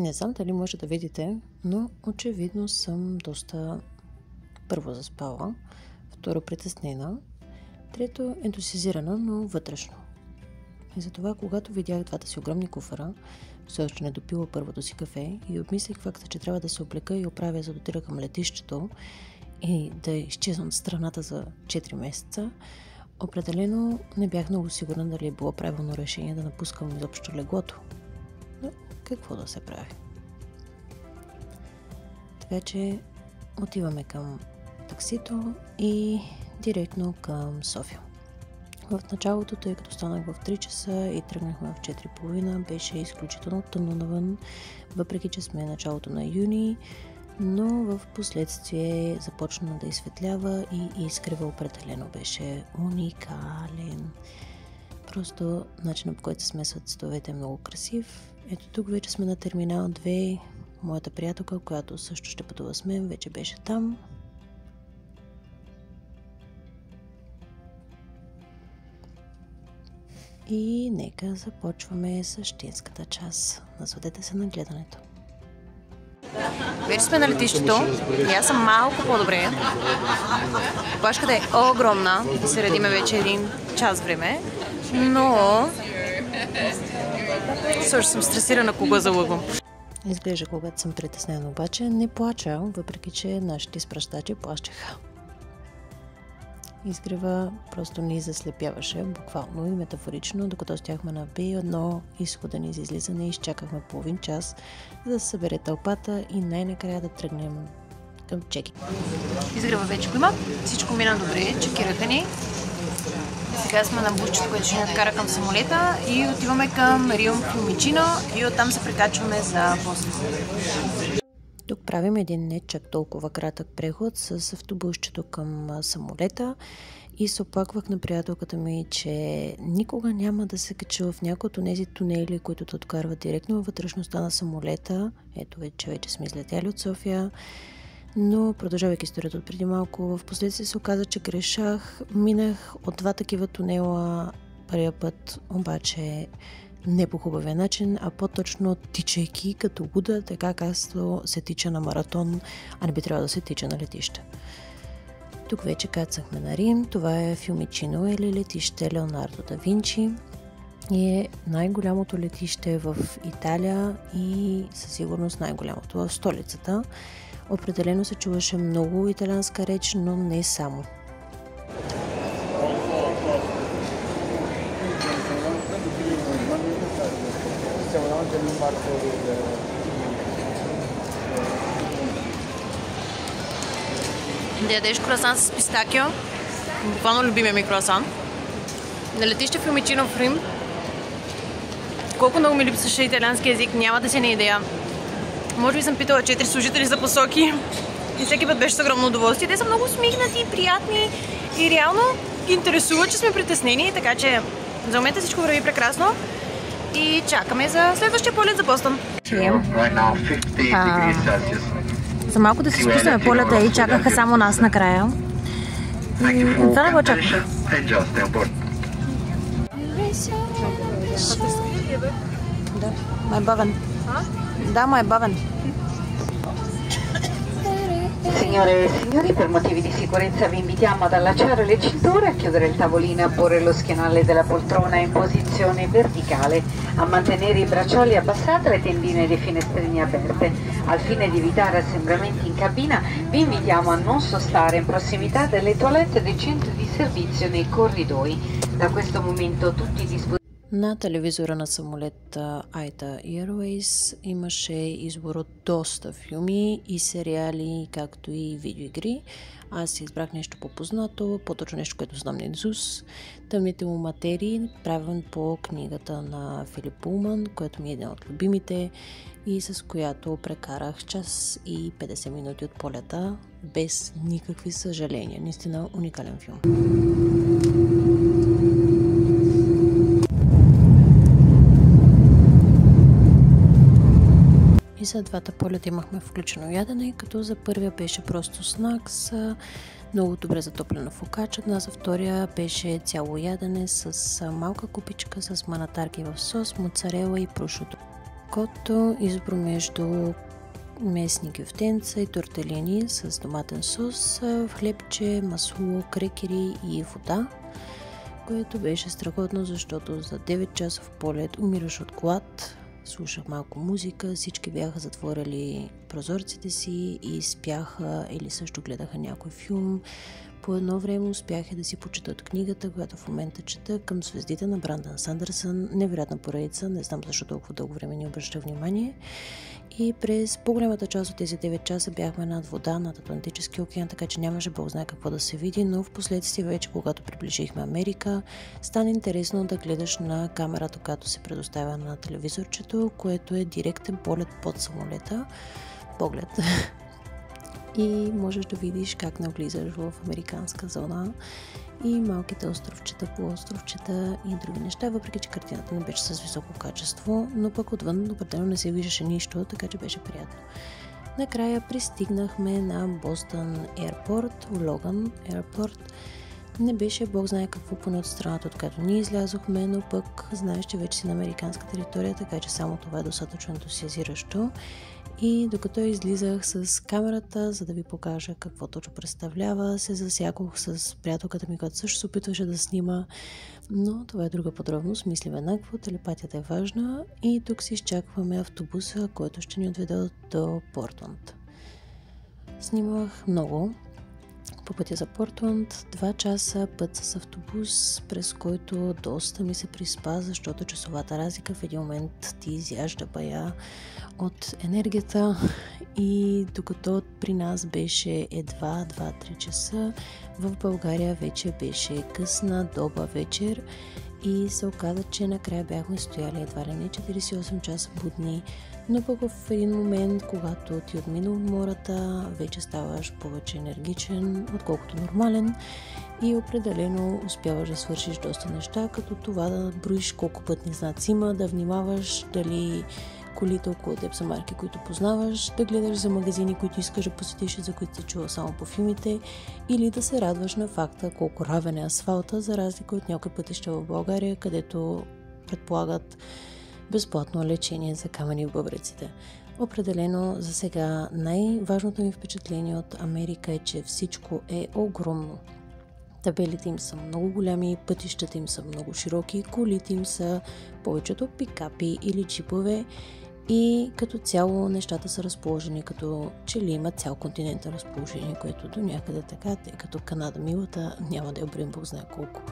Не знам дали може да видите, но очевидно съм доста първо заспала, второ притеснена, трето ентусизирана, но вътрешно. И затова, когато видях двата си огромни куфара, все още не допила първото си кафе и обмислих факта, че трябва да се облека и оправя, за да отида към летището и да изчезвам от страната за 4 месеца, определено не бях много сигурна дали е било правилно решение да напускам изобщо леглото. Но какво да се прави? Така че отиваме към таксито и директно към София. В началото, тъй като станах в 3 часа и тръгнахме в 4:30, беше изключително тъмно навън, въпреки че сме началото на юни, но в последствие започна да изсветлява и изгрева определено беше уникален. Просто начинът, по който се смесват цветовете е много красив. Ето тук вече сме на терминал 2. Моята приятелка, която също ще пътува с мен, вече беше там. И нека започваме същинската част. Насладете се на гледането. Вече сме на летището и аз съм малко по-добре. Плашката е огромна, да се редиме вече 1 час време, но също съм стресирана кога залъгвам. Изглежда, когато съм притеснена, обаче не плача, въпреки че нашите изпращачи плащаха. Изгрева просто ни заслепяваше, буквално и метафорично, докато стяхме на B1 изхода ни за излизане, изчакахме половин час, за да се събере тълпата и най-накрая да тръгнем към чеки. Изгрева вече го има, всичко мина добре, чекираха ни. Сега сме на бусчето, което ще ни откара към самолета и отиваме към Риум Фиумичино и оттам се прекачваме за Босна. Тук правим един не чак толкова кратък преход с автобусчето към самолета и се оплаквах на приятелката ми, че никога няма да се кача в някои от тези тунели, които те откарват директно във вътрешността на самолета. Ето вече сме излетяли от София, но продължавайки историята от преди малко, в последствие се оказа, че грешах. Минах от 2 такива тунела първия път, обаче не по хубавия начин, а по-точно тичайки като луда, така както се тича на маратон, а не би трябвало да се тича на летище. Тук вече кацахме на Рим. Това е Фиумичино или летище Леонардо да Винчи и е най-голямото летище в Италия и със сигурност най-голямото в столицата. Определено се чуваше много италианска реч, но не само. Да ядеш круасан с пистакио, буквално любимия ми круасан. На летище Фиумичино в Рим, колко много ми липсваше италиански език, нямате си на идея. Може би съм питала 4 служители за посоки и всеки път беше с огромно удоволствие. Те са много усмихнати, приятни и реално ги интересува, че сме притеснени, така че за момента всичко върви прекрасно и чакаме за следващия полет за Бостон. За малко да си спуснем полета и чакаха само нас накрая. Това не го очаквах. Да, май бавен. Да, май бавен. Signore e signori, per motivi di sicurezza vi invitiamo ad allacciare le cinture, a chiudere il tavolino e a porre lo schienale della poltrona in posizione verticale, a mantenere i braccioli abbassati e le tendine dei finestrini aperte. Al fine di evitare assembramenti in cabina, vi invitiamo a non sostare in prossimità delle toilette dei centri di servizio nei corridoi. Da questo momento tutti i dispositivi. На телевизора на самолета AITA Airways имаше избор от доста филми и сериали, както и видеоигри. Аз избрах нещо по-познато, по-точно нещо, което знам на изус. Тъмните му материи, правен по книгата на Филип Пулман, което ми е един от любимите и с която прекарах 1 час и 50 минути от полета без никакви съжаления. Наистина уникален филм. И за двата полета имахме включено ядене, като за първия беше просто снакс, много добре затоплена фокача, а за втория беше цяло ядене с малка купичка с манатарки в сос, моцарела и прошуто. рикотто, избор между местни гюфтенца и тортелини с томатен сос, в хлебче, масло, крекери и вода, което беше страхотно, защото за 9 часов полет умираш от глад. Слушах малко музика, всички бяха затворили прозорците си и спяха или също гледаха някой филм. По едно време успяха да си почитат книгата, която в момента чета, Към звездите на Брандън Сандърсън. Невероятна поредица, не знам защо толкова дълго време ни обръща внимание. И през по-голямата част от тези 9 часа бяхме над вода, над Атлантически океан, така че нямаше Бог знае какво да се види, но в последствие вече, когато приближихме Америка, стана интересно да гледаш на камерата, която се предоставя на телевизорчето, което е директен полет под самолета. Поглед. И можеш да видиш как навлизаш в американска зона и малките островчета, полуостровчета и други неща, въпреки че картината не беше с високо качество, но пък отвън определено не се виждаше нищо, така че беше приятно. Накрая пристигнахме на Бостън Airport, Логан Airport. Не беше Бог знае какво поне от страната, откъдето ние излязохме, но пък знаеш, че вече си на американска територия, така че само това е достатъчно ентусиазиращо. И докато излизах с камерата, за да ви покажа какво точно представлява, се засякох с приятелката ми, която също се опитваше да снима, но това е друга подробност, мислим еднакво, телепатията е важна и тук си изчакваме автобуса, който ще ни отведе до Портланд. Снимах много. По пътя за Портланд 2 часа път с автобус, през който доста ми се приспа, защото часовата разлика в един момент ти изяжда бая от енергията и докато при нас беше едва 2-3 часа, в България вече беше късна доба вечер и се оказа, че накрая бяхме стояли едва ли не 48 часа будни, но пък в един момент, когато ти отмина умората, вече ставаш повече енергичен, отколкото нормален и определено успяваш да свършиш доста неща, като това да броиш колко пътни знаци има, да внимаваш дали колите около теб са марки, които познаваш, да гледаш за магазини, които искаш да посетиш и за които си чува само по филмите, или да се радваш на факта колко равен е асфалта, за разлика от някои пътища в България, където предполагат безплатно лечение за камъни в бъбреците. Определено за сега най-важното ми впечатление от Америка е, че всичко е огромно. Табелите им са много голями, пътищата им са много широки, колите им са повечето пикапи или джипове и като цяло нещата са разположени като че ли има цял континент на разположение, което до някъде така, тъй като Канада милата няма да я броим Бог знае колко.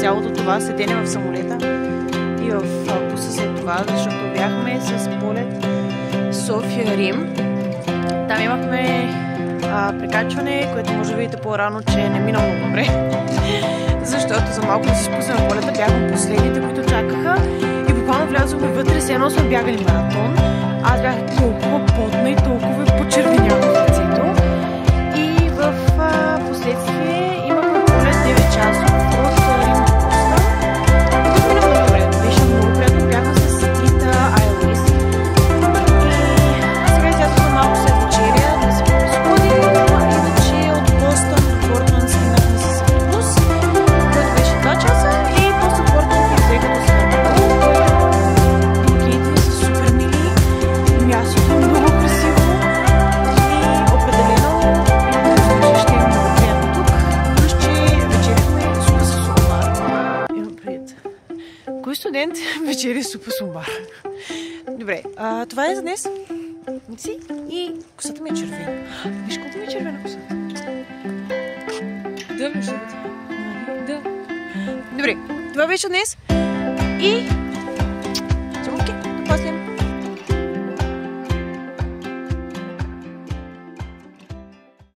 цялото това седене в самолета и в буса след това, защото бяхме с полет София-Рим. Там имахме прекачване, което може да видите по-рано, че не мина много добре. Защото за малко да си спуснем полета, бяхме последните, които чакаха и буквално влязохме вътре, все едно сме бягали маратон. Аз бях толкова потна и толкова почервеняла в лицето. И Лели супа сумбар. Добре, това е за днес. И косата ми е червена. Виж колко ми е червена косата. Да, между другото. Да. Добре, това беше днес. И